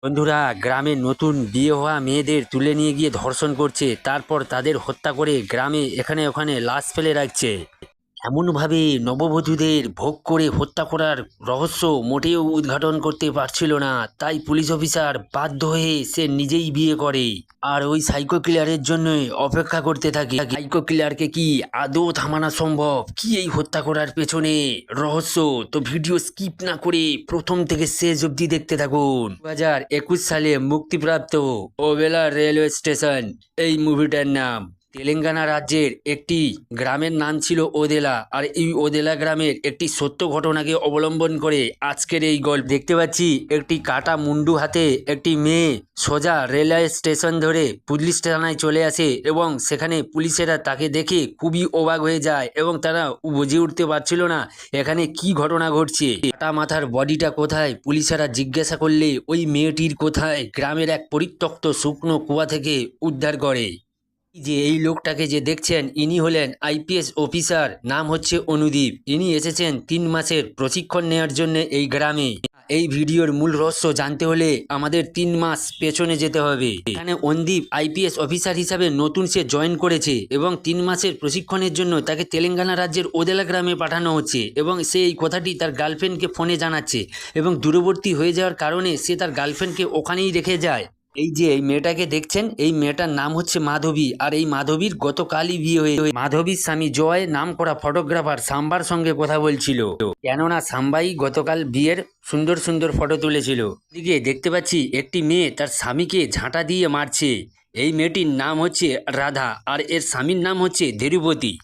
বন্ধুরা, গ্রামে নতুন বিয়ে হওয়া মেয়েদের তুলে নিয়ে গিয়ে ধর্ষণ করছে, তারপর তাদের হত্যা করে গ্রামে এখানে ওখানে লাশ ফেলে রাখছে। এমনভাবে নববধূদের ভোগ করে হত্যা করার রহস্য মোটেও উদ্ঘাটন করতে পারছিল না। তাই পুলিশ অফিসার বাধ্য হয়ে সে নিজেই বিয়ে করে আর ওই সাইকো কিলারের জন্য অপেক্ষা করতে থাকে। সাইকো কিলারকে কি আদৌ থামানো সম্ভব? কি এই হত্যা করার পেছনে রহস্য? তো ভিডিও স্কিপ না করে প্রথম থেকে শেষ অবধি দেখতে থাকুন। 2021 সালে মুক্তিপ্রাপ্ত ওবেলা রেলওয়ে স্টেশন এই মুভিটার নাম। তেলেঙ্গানা রাজ্যের একটি গ্রামের নাম ছিল ওদেলা, আর এই ওদেলা গ্রামের একটি সত্য ঘটনাকে অবলম্বন করে আজকের এই গল্প। দেখতে পাচ্ছি একটি কাটা মুন্ডু হাতে একটি মেয়ে সোজা রেলওয়ে স্টেশন ধরে পুলিশ থানায় চলে আসে এবং সেখানে পুলিশেরা তাকে দেখে খুবই অবাক হয়ে যায় এবং তারা বুঝে উঠতে পারছিল না এখানে কি ঘটনা ঘটছে। কাটা মাথার বডিটা কোথায় পুলিশেরা জিজ্ঞাসা করলে ওই মেয়েটির কোথায় গ্রামের এক পরিত্যক্ত শুকনো কুয়া থেকে উদ্ধার করে। যে এই লোকটাকে যে দেখছেন ইনি হলেন আইপিএস অফিসার, নাম হচ্ছে অনুদীপ। ইনি এসেছেন 3 মাসের প্রশিক্ষণ নেওয়ার জন্য এই গ্রামে। এই ভিডিওর মূল রহস্য জানতে হলে আমাদের 3 মাস পেছনে যেতে হবে। এখানে অনুদীপ আইপিএস অফিসার হিসাবে নতুন সে জয়েন করেছে এবং 3 মাসের প্রশিক্ষণের জন্য তাকে তেলেঙ্গানা রাজ্যের ওদেলা গ্রামে পাঠানো হচ্ছে এবং সে এই কথাটি তার গার্লফ্রেন্ডকে ফোনে জানাচ্ছে এবং দূরবর্তী হয়ে যাওয়ার কারণে সে তার গার্লফ্রেন্ডকে ওখানেই রেখে যায়। এই যে এই মেয়েটাকে দেখছেন এই মেয়েটার নাম হচ্ছে মাধবী, আর এই মাধবীর গতকালই বিয়ে হয়ে মাধবীর স্বামী জয় নাম করা ফটোগ্রাফার সাম্বার সঙ্গে কথা বলছিল, কেননা সাম্বাই গতকাল বিয়ের সুন্দর সুন্দর ফটো তুলেছিল। এদিকে দেখতে পাচ্ছি একটি মেয়ে তার স্বামীকে ঝাঁটা দিয়ে মারছে। এই মেয়েটির নাম হচ্ছে রাধা আর এর স্বামীর নাম হচ্ছে ধীরুপতি।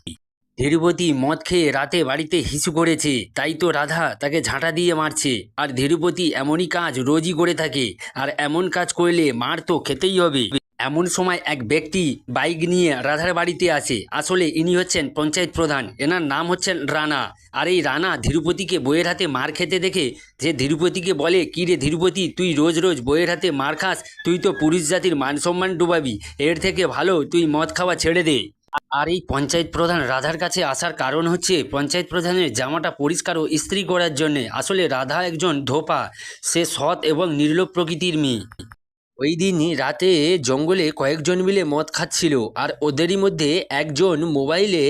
ধীরুপতি মদ খেয়ে রাতে বাড়িতে হিসু করেছে, তাই তো রাধা তাকে ঝাঁটা দিয়ে মারছে। আর ধীরুপতি এমনই কাজ রোজই করে থাকে, আর এমন কাজ করলে মার তো খেতেই হবে। এমন সময় এক ব্যক্তি বাইক নিয়ে রাধার বাড়িতে আসে। আসলে ইনি হচ্ছেন পঞ্চায়েত প্রধান, এনার নাম হচ্ছেন রানা। আর এই রানা ধীরুপতিকে বইয়ের হাতে মার খেতে দেখে যে ধীরুপতিকে বলে, কি রে ধীরুপতি, তুই রোজ রোজ বইয়ের হাতে মার খাস, তুই তো পুরুষ জাতির মান সম্মান ডুবাবি, এর থেকে ভালো তুই মদ খাওয়া ছেড়ে দে। আর এই পঞ্চায়েত প্রধান রাধার কাছে আসার কারণ হচ্ছে পঞ্চায়েত প্রধানের জামাটা পরিষ্কার ও ইস্ত্রি করার জন্যে। আসলে রাধা একজন ধোপা, সে সৎ এবং নির্লোভ প্রকৃতির মেয়ে। ওই দিনই রাতে জঙ্গলে কয়েকজন মিলে মদ খাচ্ছিল, আর ওদেরই মধ্যে একজন মোবাইলে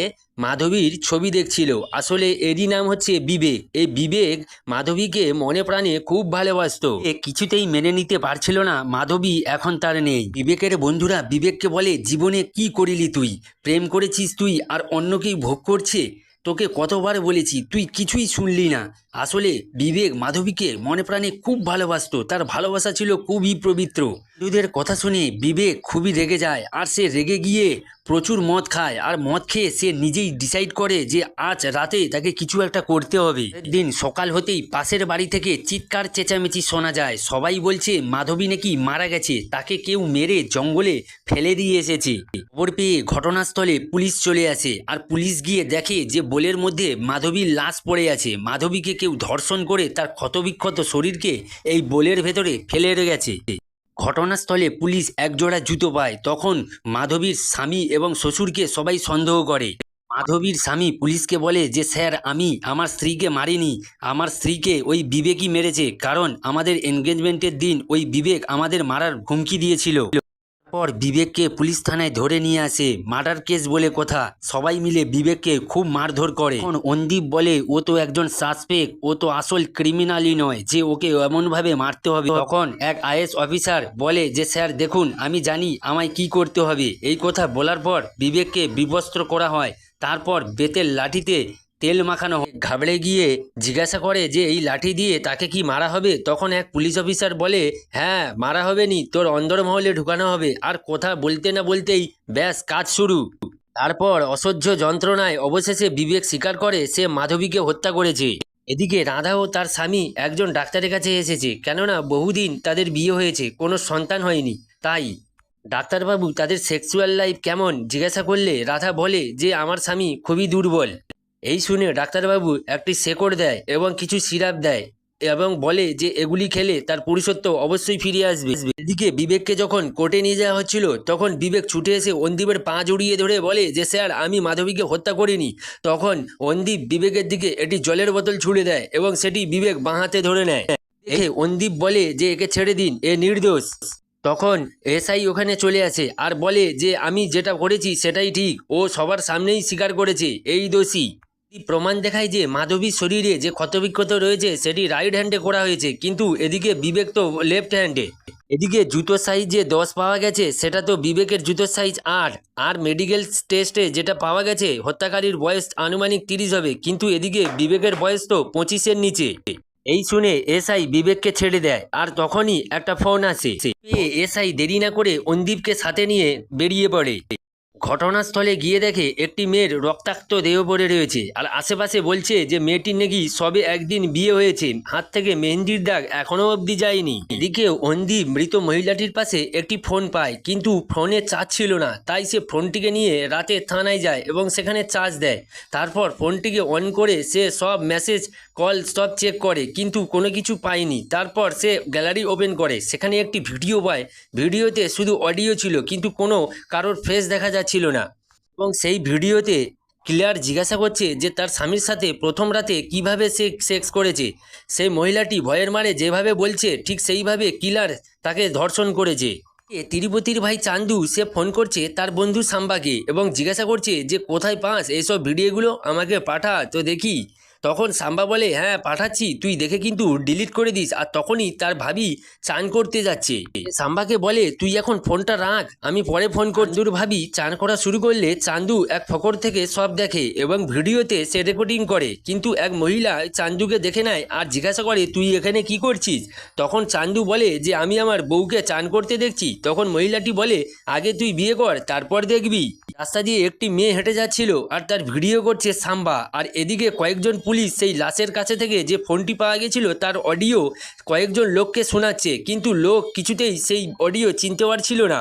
মাধবীর ছবি দেখছিল। আসলে এরই নাম হচ্ছে বিবেক। এই বিবেক মাধবীকে মনে প্রাণে খুব ভালোবাসতো। এ কিছুতেই মেনে নিতে পারছিল না মাধবী এখন তার নেই। বিবেকের বন্ধুরা বিবেককে বলে, জীবনে কি করিলি তুই? প্রেম করেছিস তুই আর অন্যকেই ভোগ করছে? তোকে কতবার বলেছি, তুই কিছুই শুনলি না। আসলে বিবেক মাধবীকে মনে প্রাণে খুব ভালোবাসতো, তার ভালোবাসা ছিল খুবই পবিত্র। বন্ধুদের কথা শুনে বিবেক খুবই রেগে যায়, আর সে রেগে গিয়ে প্রচুর মদ খায়। আর মদ খেয়ে সে নিজেই ডিসাইড করে যে আজ রাতে তাকে কিছু একটা করতে হবে। দিন সকাল হতেই পাশের বাড়ি থেকে চিৎকার চেঁচামেচি শোনা যায়। সবাই বলছে মাধবী নাকি মারা গেছে, তাকে কেউ মেরে জঙ্গলে ফেলে দিয়ে এসেছে। খবর পেয়ে ঘটনাস্থলে পুলিশ চলে আসে, আর পুলিশ গিয়ে দেখে যে বোলের মধ্যে মাধবীর লাশ পড়ে আছে। মাধবীকে কেউ ধর্ষণ করে তার ক্ষতবিক্ষত শরীরকে এই বোলের ভেতরে ফেলে গেছে। ঘটনাস্থলে পুলিশ একজোড়া জুতো পায়। তখন মাধবীর স্বামী এবং শ্বশুরকে সবাই সন্দেহ করে। মাধবীর স্বামী পুলিশকে বলে যে, স্যার, আমি আমার স্ত্রীকে মারিনি, আমার স্ত্রীকে ওই বিবেকই মেরেছে, কারণ আমাদের এনগেজমেন্টের দিন ওই বিবেক আমাদের মারার হুমকি দিয়েছিল। পর বিবেককে পুলিশ থানায় ধরে নিয়ে আসে। মার্ডার কেস বলে কথা, সবাই মিলে বিবেককে খুব মারধর করে। তখন অনুদীপ বলে, ও তো একজন সাসপেক্ট, ও তো আসল ক্রিমিনালই নয় যে ওকে এমনভাবে মারতে হবে। তখন এক আইএস অফিসার বলে যে, স্যার দেখুন, আমি জানি আমায় কি করতে হবে। এই কথা বলার পর বিবেককে বিবস্ত্র করা হয়, তারপর বেতের লাঠিতে তেল মাখানো হয়। ঘাবড়ে গিয়ে জিজ্ঞাসা করে যে এই লাঠি দিয়ে তাকে কি মারা হবে? তখন এক পুলিশ অফিসার বলে, হ্যাঁ, মারা হবে নি, তোর অন্দরমহলে ঢুকানো হবে। আর কথা বলতে না বলতেই ব্যাস কাজ শুরু। তারপর অসহ্য যন্ত্রণায় অবশেষে বিবেক স্বীকার করে সে মাধবীকে হত্যা করেছে। এদিকে রাধা ও তার স্বামী একজন ডাক্তারের কাছে এসেছে, কেননা বহুদিন তাদের বিয়ে হয়েছে, কোনো সন্তান হয়নি। তাই ডাক্তারবাবু তাদের সেক্সুয়াল লাইফ কেমন জিজ্ঞাসা করলে রাধা বলে যে আমার স্বামী খুবই দুর্বল। এই শুনে ডাক্তারবাবু একটি শেকড় দেয় এবং কিছু সিরাপ দেয় এবং বলে যে এগুলি খেলে তার পুরুষত্ব অবশ্যই ফিরে আসবে। এদিকে বিবেককে যখন কোর্টে নিয়ে যাওয়া হচ্ছিল তখন বিবেক ছুটে এসে অনুদীপের পা জড়িয়ে ধরে বলে যে, স্যার, আমি মাধবীকে হত্যা করিনি। তখন অনুদীপ বিবেকের দিকে একটি জলের বোতল ছুঁড়ে দেয় এবং সেটি বিবেক বাঁ হাতে ধরে নেয়। দেখে অন্দীপ বলে যে একে ছেড়ে দিন, এ নির্দোষ। তখন এসআই ওখানে চলে আসে আর বলে যে আমি যেটা করেছি সেটাই ঠিক, ও সবার সামনেই স্বীকার করেছে এই দোষী। প্রমাণ দেখায় যে মাধবীর শরীরে যে ক্ষতবিক্ষত রয়েছে সেটি রাইট হ্যান্ডে করা হয়েছে, কিন্তু এদিকে বিবেক তো লেফট হ্যান্ডে। এদিকে জুতোর সাইজ যে 10 পাওয়া গেছে সেটা তো বিবেকের জুতোর সাইজ 8, আর মেডিকেল টেস্টে যেটা পাওয়া গেছে হত্যাকারীর বয়স আনুমানিক 30 হবে, কিন্তু এদিকে বিবেকের বয়স তো 25-এর নিচে। এই শুনে এসআই বিবেককে ছেড়ে দেয়, আর তখনই একটা ফোন আসে। এসআই দেরি না করে অন্দীপকে সাথে নিয়ে বেরিয়ে পড়ে। ঘটনাস্থলে গিয়ে দেখে একটি মেয়ের রক্তাক্ত দেহ পড়ে রয়েছে, আর আশেপাশে বলছে যে মেয়েটির নাকি সবে একদিন বিয়ে হয়েছে, হাত থেকে মেহেন্দির দাগ এখনো অবধি যায়নি। এদিকে অন্দীপ মৃত মহিলাটির পাশে একটি ফোন পায়, কিন্তু ফোনে চার্জ ছিল না, তাই সে ফোনটিকে নিয়ে রাতে থানায় যায় এবং সেখানে চার্জ দেয়। তারপর ফোনটিকে অন করে সে সব মেসেজ কল সব চেক করে, কিন্তু কোনো কিছু পায়নি। তারপর সে গ্যালারি ওপেন করে, সেখানে একটি ভিডিও পায়। ভিডিওতে শুধু অডিও ছিল, কিন্তু কোনো কারোর ফেস দেখা যাচ্ছিল না। এবং সেই ভিডিওতে ক্লিয়ার জিজ্ঞাসা করছে যে তার স্বামীর সাথে প্রথম রাতে কিভাবে সে সেক্স করেছে। সেই মহিলাটি ভয়ের মারে যেভাবে বলছে ঠিক সেইভাবে কিলার তাকে ধর্ষণ করেছে। তিরুপতির ভাই চান্দু সে ফোন করছে তার বন্ধু সাম্বাকে এবং জিজ্ঞাসা করছে যে কোথায় পাস এইসব ভিডিওগুলো, আমাকে পাঠা তো দেখি। তখন সাম্বা বলে হ্যাঁ পাঠাচ্ছি, তুই দেখে কিন্তু ডিলিট করে দিস। আর তখনই তার ভাবি চান করতে যাচ্ছে। সাম্বাকে বলে তুই এখন ফোনটা রাখ, আমি পরে ফোন কর। চান্দুর ভাবি চান করা শুরু করলে চান্দু এক ফকর থেকে সব দেখে এবং ভিডিওতে সে রেকর্ডিং করে, কিন্তু এক মহিলা চান্দুকে দেখে নেয় আর জিজ্ঞাসা করে তুই এখানে কি করছিস। তখন চান্দু বলে যে আমি আমার বউকে চান করতে দেখছি। তখন মহিলাটি বলে আগে তুই বিয়ে কর তারপর দেখবি। রাস্তা দিয়ে একটি মেয়ে হেঁটে যাচ্ছিল আর তার ভিডিও করছে সাম্বা, আর এদিকে কয়েকজন পুলিশ সেই লাশের কাছে থেকে যে ফোনটি পাওয়া গেছিল তার অডিও কয়েকজন লোককে শোনাচ্ছে, কিন্তু লোক কিছুতেই সেই অডিও চিনতে পারছিল না।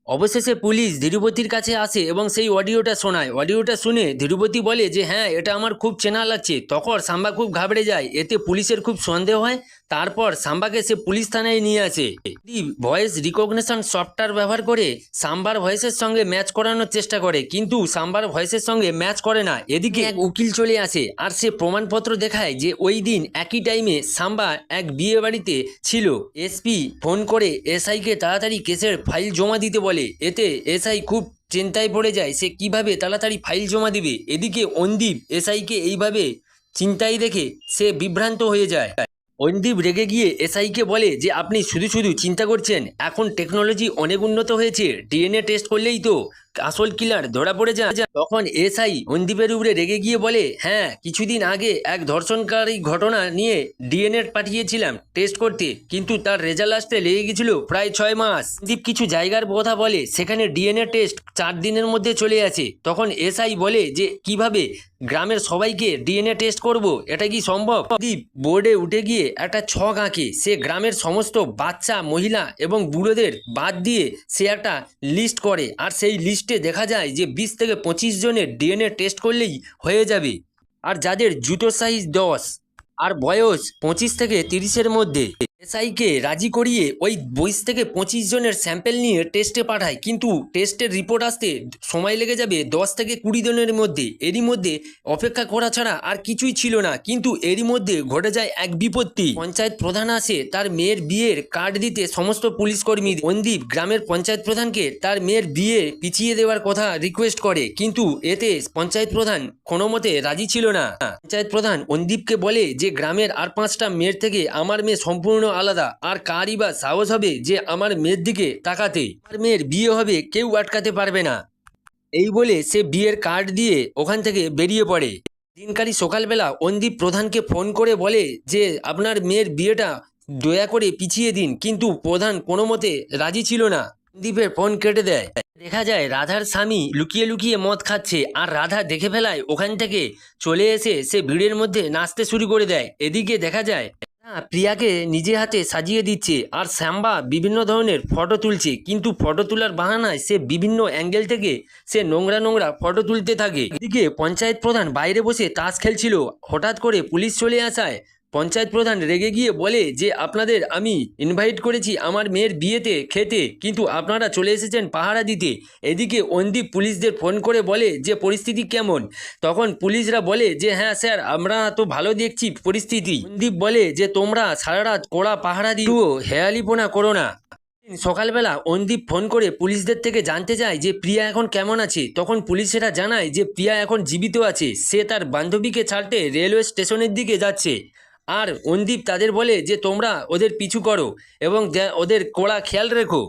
অবশেষে পুলিশ ধীরুপতির কাছে আসে এবং সেই অডিওটা শোনায়। অডিওটা শুনে ধীরুপতি বলে যে হ্যাঁ এটা আমার খুব চেনা লাগছে। তখন সাম্বা খুব ঘাবড়ে যায়, এতে পুলিশের খুব সন্দেহ হয়। তারপর সাম্বাকে সে পুলিশ থানায় নিয়ে আসে। ভয়েস রিকগনিশন সফটওয়্যার ব্যবহার করে সাম্বার ভয়েসের সঙ্গে ম্যাচ করানোর চেষ্টা করে, কিন্তু সাম্বার ভয়েসের সঙ্গে ম্যাচ করে না। এদিকে এক উকিল চলে আসে আর সে প্রমাণপত্র দেখায় যে ওই দিন একই টাইমে সাম্বা এক বিয়ে বাড়িতে ছিল। এসপি ফোন করে এসআইকে তাড়াতাড়ি কেসের ফাইল জমা দিতে বলে। এতে এসআই খুব চিন্তায় পড়ে যায়, সে কিভাবে তাড়াতাড়ি ফাইল জমা দিবে। এদিকে অন্দীপ এসআইকে এইভাবে চিন্তায় দেখে সে বিভ্রান্ত হয়ে যায়। অন্দীপ রেগে গিয়ে এসআইকে বলে যে আপনি শুধু শুধু চিন্তা করছেন, এখন টেকনোলজি অনেক উন্নত হয়েছে, ডিএনএ টেস্ট করলেই তো আসল কিলার ধরা পড়ে যায়। তখন এসআই অন্দীপের উপরে রেগে গিয়ে বলে হ্যাঁ কিছুদিন আগে এক ধর্ষণকারী ঘটনা নিয়ে ডিএনএ পাঠিয়েছিলাম টেস্ট করতে, কিন্তু তার রেজাল্ট আসতে লেগে গেছিল প্রায় 6 মাস। অন্দীপ কিছু জায়গার কথা বলে সেখানে ডিএনএ টেস্ট 4 দিনের মধ্যে চলে আসে। তখন এসআই বলে যে কিভাবে গ্রামের সবাইকে ডিএনএ টেস্ট করব, এটা কি সম্ভব। অন্দীপ বোর্ডে উঠে গিয়ে একটা ছক আঁকে, সে গ্রামের সমস্ত বাচ্চা মহিলা এবং বুড়োদের বাদ দিয়ে সে একটা লিস্ট করে, আর সেই লিস্টে দেখা যায় যে 20 থেকে 25 জনের ডিএনএ টেস্ট করলেই হয়ে যাবে, আর যাদের জুতো সাইজ 10 আর বয়স 25 থেকে 30-এর মধ্যে। এসআইকে রাজি করিয়ে ওই 20 থেকে 25 জনের স্যাম্পেল নিয়ে টেস্টে পাঠায়, কিন্তু টেস্টের রিপোর্ট আসতে সময় লেগে যাবে 10 থেকে 20 দিনের মধ্যে। এরই মধ্যে অপেক্ষা করা ছাড়া আর কিছুই ছিল না, কিন্তু এরই মধ্যে ঘটে যায় এক বিপত্তি। পঞ্চায়েত প্রধান আসে তার মেয়ের বিয়ের কার্ড দিতে সমস্ত পুলিশ কর্মী। অন্দীপ গ্রামের পঞ্চায়েত প্রধানকে তার মেয়ের বিয়ে পিছিয়ে দেওয়ার কথা রিকোয়েস্ট করে, কিন্তু এতে পঞ্চায়েত প্রধান কোনো মতে রাজি ছিল না। পঞ্চায়েত প্রধান অন্দীপকে বলে যে গ্রামের আর 5টা মেয়ের থেকে আমার মেয়ে সম্পূর্ণ আলাদা, আর কারই বা সাহস হবে যে আমার মেয়ের দিকে তাকাতে। আমার মেয়ের বিয়ে হবে, কেউ আটকাতে পারবে না। এই বলে সে বিয়ের কার্ড দিয়ে ওখান থেকে বেরিয়ে পড়ে। দিনকারই সকালবেলা অন্দীপ প্রধানকে ফোন করে বলে যে আপনার মেয়ের বিয়েটা দয়া করে পিছিয়ে দিন, কিন্তু প্রধান কোনো মতে রাজি ছিল না। অন্দীপের ফোন কেটে দেয়। দেখা যায় রাধার স্বামী লুকিয়ে লুকিয়ে মদ খাচ্ছে, আর রাধা দেখে ফেলায় ওখান থেকে চলে এসে সে ভিড়ের মধ্যে নাচতে শুরু করে দেয়। এদিকে দেখা যায় প্রিয়াকে নিজে হাতে সাজিয়ে দিচ্ছে, আর শ্যাম্বা বিভিন্ন ধরনের ফটো তুলছে, কিন্তু ফটো তোলার বাহানায় সে বিভিন্ন অ্যাঙ্গেল থেকে সে নোংরা নোংরা ফটো তুলতে থাকে। এদিকে পঞ্চায়েত প্রধান বাইরে বসে তাস খেলছিল, হঠাৎ করে পুলিশ চলে আসায় পঞ্চায়েত প্রধান রেগে গিয়ে বলে যে আপনাদের আমি ইনভাইট করেছি আমার মেয়ের বিয়েতে খেতে, কিন্তু আপনারা চলে এসেছেন পাহারা দিতে। এদিকে অন্দীপ পুলিশদের ফোন করে বলে যে পরিস্থিতি কেমন। তখন পুলিশরা বলে যে হ্যাঁ স্যার, আমরা তো ভালো দেখছি পরিস্থিতি। অন্দীপ বলে যে তোমরা সারা রাত কড়া পাহারা দিও, হেয়ালিপনা করো না। সকালবেলা অন্দীপ ফোন করে পুলিশদের থেকে জানতে চায় যে প্রিয়া এখন কেমন আছে। তখন পুলিশেরা জানায় যে প্রিয়া এখন জীবিত আছে, সে তার বান্ধবীকে ছাড়তে রেলওয়ে স্টেশনের দিকে যাচ্ছে। আর অন্দীপ তাদের বলে যে তোমরা ওদের পিছু করো এবং ওদের কড়া খেয়াল রেখো।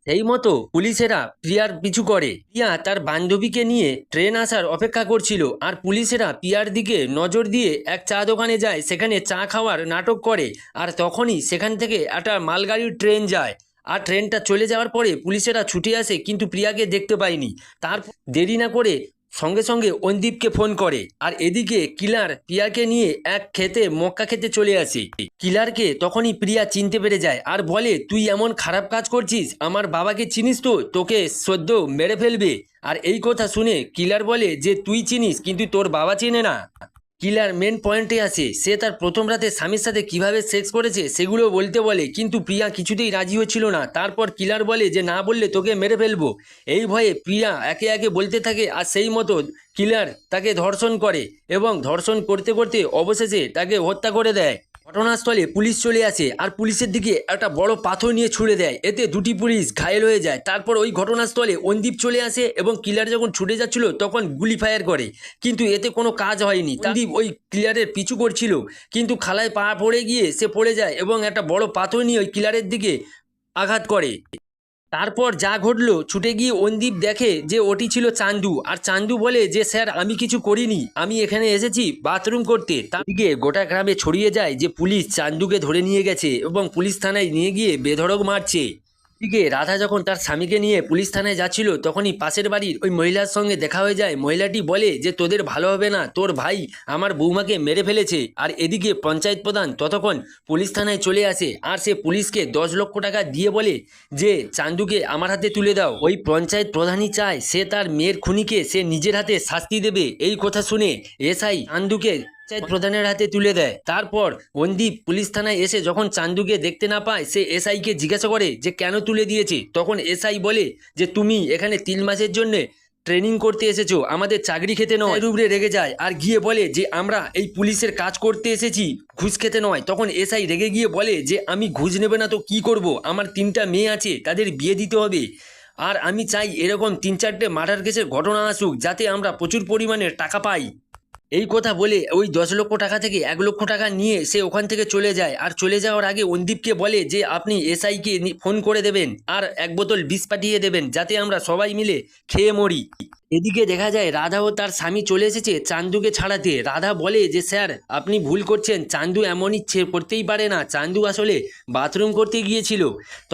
সেই মতো পুলিশেরা প্রিয়ার পিছু করে। প্রিয়া তার বান্ধবীকে নিয়ে ট্রেন আসার অপেক্ষা করছিল, আর পুলিশেরা প্রিয়ার দিকে নজর দিয়ে এক চা দোকানে যায়, সেখানে চা খাওয়ার নাটক করে। আর তখনই সেখান থেকে একটা মালগাড়ির ট্রেন যায়, আর ট্রেনটা চলে যাওয়ার পরে পুলিশেরা ছুটে আসে কিন্তু প্রিয়াকে দেখতে পায়নি। তার দেরি না করে সঙ্গে সঙ্গে অন্দীপকে ফোন করে। আর এদিকে কিলার প্রিয়াকে নিয়ে এক খেতে মক্কা খেতে চলে আসে। কিলারকে তখনই প্রিয়া চিনতে পেরে যায় আর বলে তুই এমন খারাপ কাজ করছিস, আমার বাবাকে চিনিস তো, তোকে সদ্য মেরে ফেলবে। আর এই কথা শুনে কিলার বলে যে তুই চিনিস কিন্তু তোর বাবা চেনে না। কিলার মেন পয়েন্টে আসে, সে তার প্রথম রাতে স্বামীর সাথে কিভাবে সেক্স করেছে সেগুলো বলতে বলে, কিন্তু প্রিয়া কিছুতেই রাজি হচ্ছিল না। তারপর কিলার বলে যে না বললে তোকে মেরে ফেলবো। এই ভয়ে প্রিয়া একে একে বলতে থাকে, আর সেই মতো কিলার তাকে ধর্ষণ করে এবং ধর্ষণ করতে করতে অবশেষে তাকে হত্যা করে দেয়। ঘটনাস্থলে পুলিশ চলে আসে আর পুলিশের দিকে একটা বড় পাথর নিয়ে ছুড়ে দেয়, এতে দুটি পুলিশ ঘায়েল হয়ে যায়। তারপর ওই ঘটনাস্থলে অন্দীপ চলে আসে এবং কিলার যখন ছুটে যাচ্ছিল তখন গুলি ফায়ার করে, কিন্তু এতে কোনো কাজ হয়নি। অন্দীপ ওই কিলারের পিছু করছিল, কিন্তু খালায় পা পড়ে গিয়ে সে পড়ে যায় এবং একটা বড় পাথর নিয়ে ওই কিলারের দিকে আঘাত করে। তারপর যা ঘটলো, ছুটে গিয়ে অন্দীপ দেখে যে ওটি ছিল চান্দু। আর চান্দু বলে যে স্যার আমি কিছু করিনি, আমি এখানে এসেছি বাথরুম করতে। তার দিকে গোটা গ্রামে ছড়িয়ে যায় যে পুলিশ চান্দুকে ধরে নিয়ে গেছে এবং পুলিশ থানায় নিয়ে গিয়ে বেধড়ক মারছে। এদিকে রাধা যখন তার স্বামীকে নিয়ে পুলিশ থানায় যাচ্ছিল তখনই পাশের বাড়ির ওই মহিলার সঙ্গে দেখা হয়ে যায়। মহিলাটি বলে যে তোদের ভালো হবে না, তোর ভাই আমার বৌমাকে মেরে ফেলেছে। আর এদিকে পঞ্চায়েত প্রধান ততক্ষণ পুলিশ থানায় চলে আসে, আর সে পুলিশকে 10 লক্ষ টাকা দিয়ে বলে যে চান্দুকে আমার হাতে তুলে দাও। ওই পঞ্চায়েত প্রধানই চায় সে তার মেয়ের খুনিকে সে নিজের হাতে শাস্তি দেবে। এই কথা শুনে এসআই চান্দুকে পঞ্চায়েত প্রধানের হাতে তুলে দেয়। তারপর অন্দীপ পুলিশ থানায় এসে যখন চান্দুকে দেখতে না পায়, সে এসআইকে জিজ্ঞাসা করে যে কেন তুলে দিয়েছে। তখন এসআই বলে যে তুমি এখানে 3 মাসের জন্য ট্রেনিং করতে এসেছো, আমাদের চাকরি খেতে নয়। রুবরে রেগে যায় আর গিয়ে বলে যে আমরা এই পুলিশের কাজ করতে এসেছি, ঘুষ খেতে নয়। তখন এসআই রেগে গিয়ে বলে যে আমি ঘুষ নেবে না তো কি করব, আমার 3টা মেয়ে আছে, তাদের বিয়ে দিতে হবে। আর আমি চাই এরকম 3-4টে মার্ডার কেসের ঘটনা আসুক, যাতে আমরা প্রচুর পরিমাণে টাকা পাই। এই কথা বলে ওই 10 লক্ষ টাকা থেকে 1 লক্ষ টাকা নিয়ে সে ওখান থেকে চলে যায়। আর চলে যাওয়ার আগে অন্দীপকে বলে যে আপনি এসআইকে ফোন করে দেবেন আর 1 বোতল বিষ পাঠিয়ে দেবেন, যাতে আমরা সবাই মিলে খেয়ে মরি। এদিকে দেখা যায় রাধা ও তার স্বামী চলে এসেছে চান্দুকে ছাড়াতে। রাধা বলে যে স্যার আপনি ভুল করছেন, চান্দু এমন ইচ্ছে করতেই পারে না, চান্দু আসলে বাথরুম করতে গিয়েছিল।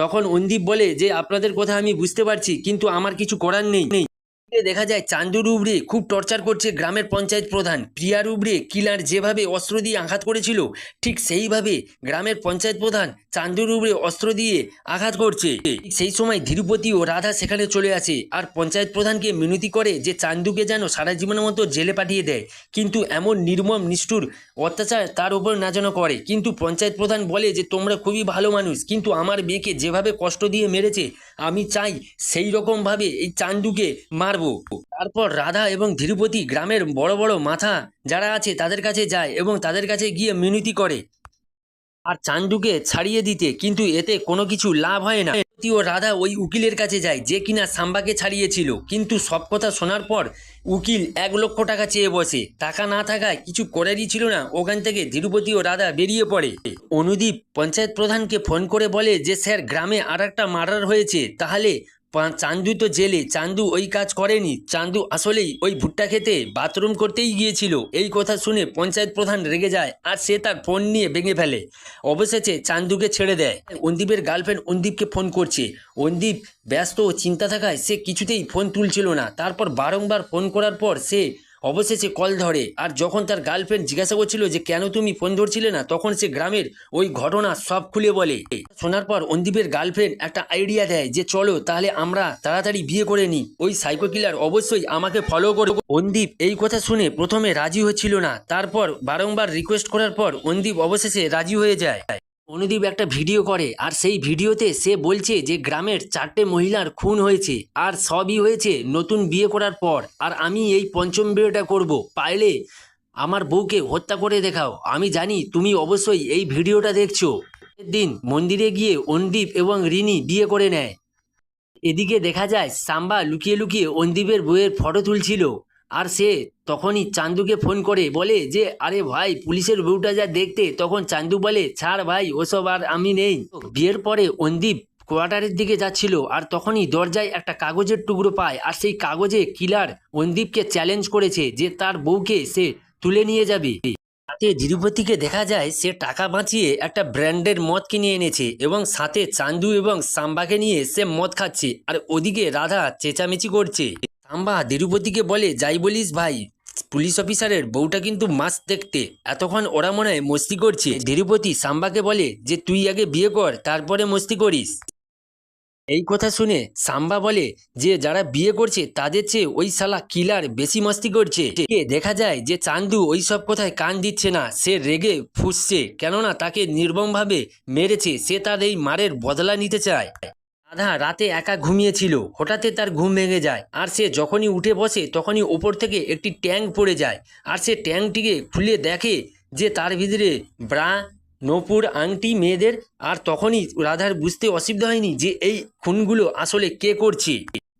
তখন অন্দীপ বলে যে আপনাদের কথা আমি বুঝতে পারছি, কিন্তু আমার কিছু করার নেই। দেখা যায় চান্দুর উপরে খুব টর্চার করছে গ্রামের পঞ্চায়েত প্রধান। প্রিয়ার উপরে কিলার যেভাবে অস্ত্র দিয়ে আঘাত করেছিল, ঠিক সেইভাবে গ্রামের পঞ্চায়েত প্রধান চান্দুর উপরে অস্ত্র দিয়ে আঘাত করছে। সেই সময় ধীরুপতি ও রাধা সেখানে চলে আসে আর পঞ্চায়েত প্রধানকে মিনতি করে যে চান্দুকে যেন সারা জীবনের মতো জেলে পাঠিয়ে দেয়, কিন্তু এমন নির্মম নিষ্ঠুর অত্যাচার তার উপর না যেন করে। কিন্তু পঞ্চায়েত প্রধান বলে যে তোমরা খুবই ভালো মানুষ, কিন্তু আমার মেয়েকে যেভাবে কষ্ট দিয়ে মেরেছে আমি চাই সেই রকমভাবে এই চান্দুকে মারব। তারপর রাধা এবং ধীরুপতি গ্রামের বড় বড় মাথা যারা আছে তাদের কাছে যায় এবং তাদের কাছে গিয়ে মিনতি করে আর চান্দুকে ছাড়িয়ে দিতে, কিন্তু এতে কোনো কিছু লাভ হয় না। ধীরুপতি ও রাধা ওই উকিলের কাছে যায় যে কিনা সাম্বাকে ছাড়িয়েছিল, কিন্তু সব কথা শোনার পর উকিল 1 লক্ষ টাকা চেয়ে বসে। টাকা না থাকায় কিছু করারই ছিল না। ওখান থেকে ধীরুপতি ও রাধা বেরিয়ে পড়ে। অনুদীপ পঞ্চায়েত প্রধানকে ফোন করে বলে যে স্যার গ্রামে আর একটা মার্ডার হয়েছে। তাহলে চান্দু তো জেলে, চান্দু ওই কাজ করেনি, চান্দু আসলেই ওই ভুট্টা খেতে বাথরুম করতেই গিয়েছিল। এই কথা শুনে পঞ্চায়েত প্রধান রেগে যায় আর সে তার ফোন নিয়ে ভেঙে ফেলে। অবশেষে চান্দুকে ছেড়ে দেয়। অন্দীপের গার্লফ্রেন্ড অন্দীপকে ফোন করছে, অন্দীপ ব্যস্ত ও চিন্তা থাকায় সে কিছুতেই ফোন তুলছিল না। তারপর বারংবার ফোন করার পর সে অবশেষে কল ধরে। আর যখন তার গার্লফ্রেন্ড জিজ্ঞাসা করছিল যে কেন তুমি ফোন ধরছিলে না, তখন সে গ্রামের ওই ঘটনা সব খুলে বলে। শোনার পর অন্দীপের গার্লফ্রেন্ড একটা আইডিয়া দেয় যে চলো তাহলে আমরা তাড়াতাড়ি বিয়ে করে নিই, ওই সাইকো কিলার অবশ্যই আমাকে ফলো করবে। অন্দীপ এই কথা শুনে প্রথমে রাজি হচ্ছিল না, তারপর বারংবার রিকোয়েস্ট করার পর অন্দীপ অবশেষে রাজি হয়ে যায়। অনুদীপ একটা ভিডিও করে আর সেই ভিডিওতে সে বলছে যে গ্রামের 4টে মহিলার খুন হয়েছে আর সবই হয়েছে নতুন বিয়ে করার পর, আর আমি এই পঞ্চম বিয়েটা করব, পারলে আমার বউকে হত্যা করে দেখাও, আমি জানি তুমি অবশ্যই এই ভিডিওটা দেখছো। দিন মন্দিরে গিয়ে অনুদীপ এবং রিনি বিয়ে করে নেয়। এদিকে দেখা যায় সাম্বা লুকিয়ে লুকিয়ে অনুদীপের বউয়ের ফটো তুলছিল, আর সে তখনই চান্দুকে ফোন করে বলে যে আরে ভাই পুলিশের বউটা যা দেখতে। তখন চান্দু বলে ছাড় ভাই ওসব আর আমি নেই। বিয়ের পরে অনুদীপ কোয়ার্টারের দিকে যাচ্ছিল আর তখনই দরজায় একটা কাগজের টুকরো পায়, আর সেই কাগজে কিলার অনুদীপকে চ্যালেঞ্জ করেছে যে তার বউকে সে তুলে নিয়ে যাবে। তাতে ধীরুপতিকে দেখা যায় সে টাকা বাঁচিয়ে একটা ব্র্যান্ডের মদ কিনে এনেছে এবং সাথে চান্দু এবং সাম্বাকে নিয়ে সে মদ খাচ্ছে, আর ওদিকে রাধা চেঁচামেচি করছে। সাম্বা ধীরুপতিকে বলে যাই বলিস ভাই, পুলিশ অফিসারের বউটা কিন্তু মাস্ত দেখতে, এতক্ষণ ওরা মনে হয় মস্তি করছে। ধীরুপতি সাম্বাকে বলে যে তুই আগে বিয়ে কর তারপরে মস্তি করিস। এই কথা শুনে সাম্বা বলে যে যারা বিয়ে করছে তাদের চেয়ে ওই শালা কিলার বেশি মস্তি করছে। দেখা যায় যে চান্দু ওই সব কথায় কান দিচ্ছে না, সে রেগে ফুঁসছে, কেননা তাকে নির্মমভাবে মেরেছে, সে তার এই মারের বদলা নিতে চায়। রাধা রাতে একা ঘুমিয়েছিল, হঠাৎ তার ঘুম ভেঙে যায়, আর সে যখনই উঠে বসে তখনই ওপর থেকে একটি ট্যাঙ্ক পড়ে যায়, আর সে ট্যাঙ্কটিকে খুলে দেখে যে তার ভিতরে ব্রা নূপুর আংটি মেয়েদের। আর তখনই রাধার বুঝতে অসুবিধা হয়নি যে এই খুনগুলো আসলে কে করছে।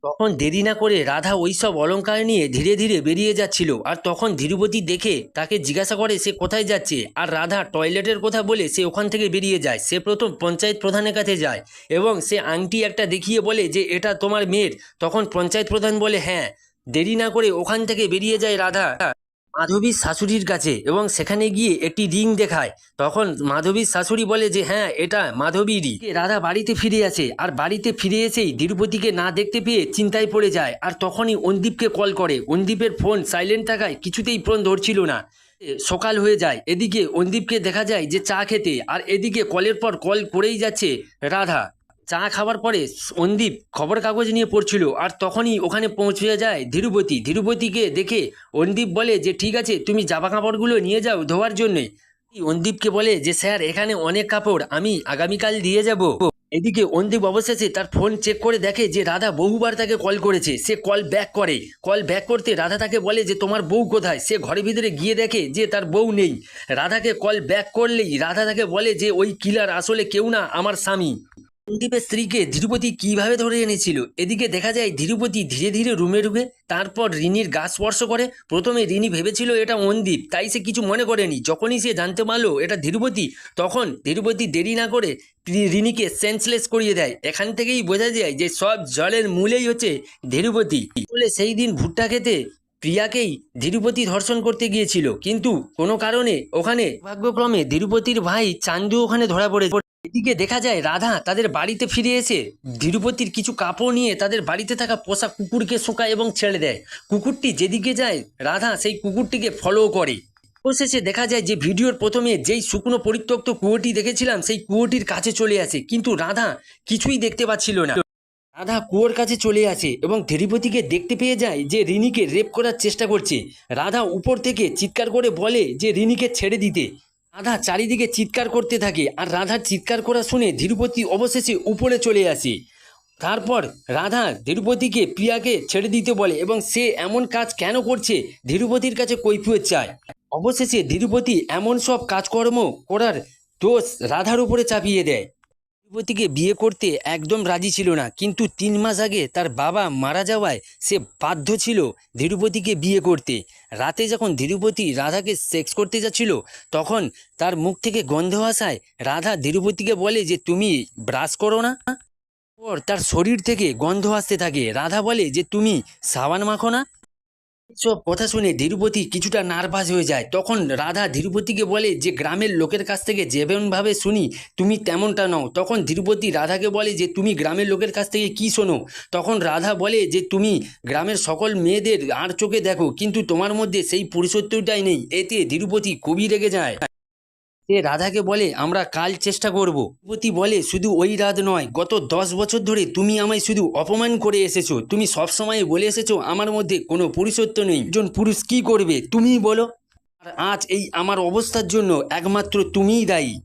তখন দেরি না করে রাধা ওইসব অলংকার নিয়ে ধীরে ধীরে বেরিয়ে যাচ্ছিল, আর তখন ধীরুপতি দেখে তাকে জিজ্ঞাসা করে সে কোথায় যাচ্ছে, আর রাধা টয়লেটের কথা বলে সে ওখান থেকে বেরিয়ে যায়। সে প্রথম পঞ্চায়েত প্রধানের কাছে যায় এবং সে আংটি একটা দেখিয়ে বলে যে এটা তোমার মেয়ের। তখন পঞ্চায়েত প্রধান বলে হ্যাঁ। দেরি না করে ওখান থেকে বেরিয়ে যায় রাধা মাধবীর শাশুড়ির কাছে এবং সেখানে গিয়ে একটি রিং দেখায়। তখন মাধবীর শাশুড়ি বলে যে হ্যাঁ এটা মাধবীরই। রাধা বাড়িতে ফিরে আসে, আর বাড়িতে ফিরে এসেই ধীরুপতিকে না দেখতে পেয়ে চিন্তায় পড়ে যায়, আর তখনই অনুদীপকে কল করে। অনুদীপের ফোন সাইলেন্ট থাকায় কিছুতেই ফোন ধরছিল না। সকাল হয়ে যায়, এদিকে অনুদীপকে দেখা যায় যে চা খেতে, আর এদিকে কলের পর কল করেই যাচ্ছে রাধা। চা খাওয়ার পরে অনুদীপ খবর কাগজ নিয়ে পড়ছিল, আর তখনই ওখানে পৌঁছে যায় ধীরুপতি। ধীরুপতিকে দেখে অনুদীপ বলে যে ঠিক আছে তুমি জামা কাপড়গুলো নিয়ে যাও ধোয়ার জন্যে। অনুদীপকে বলে যে স্যার এখানে অনেক কাপড়, আমি আগামীকাল দিয়ে যাব। এদিকে অনুদীপ অবশেষে তার ফোন চেক করে দেখে যে রাধা বহুবার তাকে কল করেছে। সে কল ব্যাক করে, কল ব্যাক করতে রাধা তাকে বলে যে তোমার বউ কোথায়। সে ঘরের ভিতরে গিয়ে দেখে যে তার বউ নেই। রাধাকে কল ব্যাক করলেই রাধা তাকে বলে যে ওই কিলার আসলে কেউ না, আমার স্বামী। অনুদীপের স্ত্রীকে ধীরুপতি কিভাবে ধরে এনেছিল। এদিকে দেখা যায় ধীরুপতি ধীরে ধীরে রুমে ঢুকে তারপর রিনির গা স্পর্শ করে। প্রথমে রিনি ভেবেছিল এটা অনুদীপ, তাই সে কিছু মনে করেনি। যখনই সে জানতে পারলো এটা ধীরুপতি, তখন ধীরুপতি দেরি না করে রিনিকে সেন্সলেস করিয়ে দেয়। এখান থেকেই বোঝা যায় যে সব জলের মূলেই হচ্ছে ধীরুপতি। বলে সেই দিন ভুট্টা খেতে প্রিয়াকেই ধীরুপতি ধর্ষণ করতে গিয়েছিল, কিন্তু কোনো কারণে ওখানে ভাগ্যক্রমে ধীরুপতির ভাই চান্দু ওখানে ধরা পড়ে। এদিকে দেখা যায় রাধা তাদের বাড়িতে ফিরে এসে ধীরুপতির কিছু কাপড় নিয়ে তাদের বাড়িতে থাকা পোষা কুকুরকে শোকায় এবং ছেড়ে দেয়। কুকুরটি যেদিকে যায় রাধা সেই কুকুরটিকে ফলো করে। অবশেষে দেখা যায় যে ভিডিওর প্রথমে যেই শুকনো পরিত্যক্ত কুয়োটি দেখেছিলাম সেই কুয়োটির কাছে চলে আসে, কিন্তু রাধা কিছুই দেখতে পাচ্ছিল না। রাধা কুয়োর কাছে চলে আসে এবং ধীরুপতিকে দেখতে পেয়ে যায় যে রিনিকে রেপ করার চেষ্টা করছে। রাধা উপর থেকে চিৎকার করে বলে যে রিনিকে ছেড়ে দিতে। রাধা চারিদিকে চিৎকার করতে থাকে, আর রাধার চিৎকার করা শুনে ধীরুপতি অবশেষে উপরে চলে আসে। তারপর রাধা ধীরুপতিকে প্রিয়াকে ছেড়ে দিতে বলে এবং সে এমন কাজ কেন করছে ধীরুপতির কাছে কৈফিয়ত চায়। অবশেষে ধীরুপতি এমন সব কাজকর্ম করার দোষ রাধার উপরে চাপিয়ে দেয়। ধীরুপতিকে বিয়ে করতে একদম রাজি ছিল না, কিন্তু 3 মাস আগে তার বাবা মারা যাওয়ায় সে বাধ্য ছিল ধীরুপতিকে বিয়ে করতে। রাতে যখন ধীরুপতি রাধাকে সেক্স করতে যাচ্ছিল তখন তার মুখ থেকে গন্ধ আসায় রাধা ধীরুপতিকে বলে যে তুমি ব্রাশ করো না। পর তার শরীর থেকে গন্ধ আসতে থাকে। রাধা বলে যে তুমি সাবান মাখো না। সব কথা শুনে ধীরুপতি কিছুটা নার্ভাস হয়ে যায়। তখন রাধা ধীরুপতিকে বলে যে গ্রামের লোকের কাছ থেকে যেমনভাবে শুনি তুমি তেমনটা নও। তখন ধীরুপতি রাধাকে বলে যে তুমি গ্রামের লোকের কাছ থেকে কি শোনো? তখন রাধা বলে যে তুমি গ্রামের সকল মেয়েদের আর চোখে দেখো, কিন্তু তোমার মধ্যে সেই পুরুষত্বটাই নেই। এতে ধীরুপতি খুবই রেগে যায়। সে রাধাকে বলে আমরা কাল চেষ্টা করব। ধীরুপতি বলে শুধু ওই রাত নয়, গত 10 বছর ধরে তুমি আমায় শুধু অপমান করে এসেছো। তুমি সবসময় বলে এসেছো আমার মধ্যে কোনো পুরুষত্ব নেই। একজন পুরুষ কি করবে তুমিই বলো। আর আজ এই আমার অবস্থার জন্য একমাত্র তুমিই দায়ী।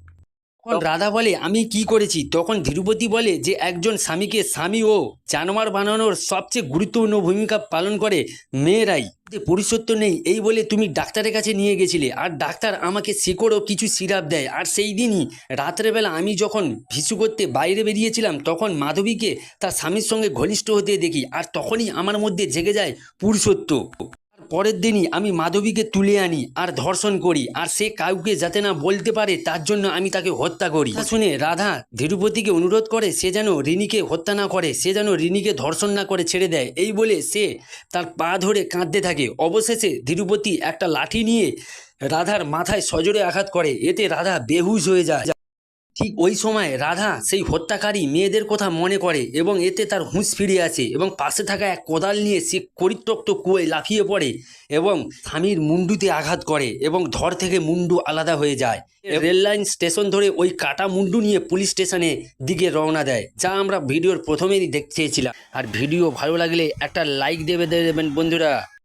তখন রাধা বলে আমি কি করেছি? তখন ধীরুপতি বলে যে একজন স্বামীকে স্বামী ও জানোয়ার বানানোর সবচেয়ে গুরুত্বপূর্ণ ভূমিকা পালন করে মেয়েরাই। যে পুরুষত্ব নেই এই বলে তুমি ডাক্তারের কাছে নিয়ে গেছিলে, আর ডাক্তার আমাকে শিকড় ও কিছু সিরাপ দেয়। আর সেই দিনই রাত্রেবেলা আমি যখন ভিসু করতে বাইরে বেরিয়েছিলাম তখন মাধবীকে তার স্বামীর সঙ্গে ঘনিষ্ঠ হতে দেখি, আর তখনই আমার মধ্যে জেগে যায় পুরুষত্ব। পরের দিনই আমি মাধবীকে তুলে আনি আর ধর্ষণ করি, আর সে কাউকে যাতে না বলতে পারে তার জন্য আমি তাকে হত্যা করি। তা শুনে রাধা ধীরুপতিকে অনুরোধ করে সে যেন রিনিকে হত্যা না করে, সে যেন রিনিকে ধর্ষণ না করে ছেড়ে দেয়। এই বলে সে তার পা ধরে কাঁদতে থাকে। অবশেষে ধীরুপতি একটা লাঠি নিয়ে রাধার মাথায় সজোরে আঘাত করে, এতে রাধা বেহুশ হয়ে যায়। ঠিক ওই সময় রাধা সেই হত্যাকারী মেয়েদের কথা মনে করে এবং এতে তার হুঁশ ফিরে আসে এবং পাশে থাকা এক কোদাল নিয়ে সে পরিত্যক্ত কুয়োয় লাফিয়ে পড়ে এবং স্বামীর মুন্ডুতে আঘাত করে এবং ধর থেকে মুন্ডু আলাদা হয়ে যায়। রেল লাইন স্টেশন ধরে ওই কাটা মুন্ডু নিয়ে পুলিশ স্টেশনে দিকে রওনা দেয়, যা আমরা ভিডিওর প্রথমেই দেখতে চেয়েছিলাম। আর ভিডিও ভালো লাগলে একটা লাইক দেবেন বন্ধুরা।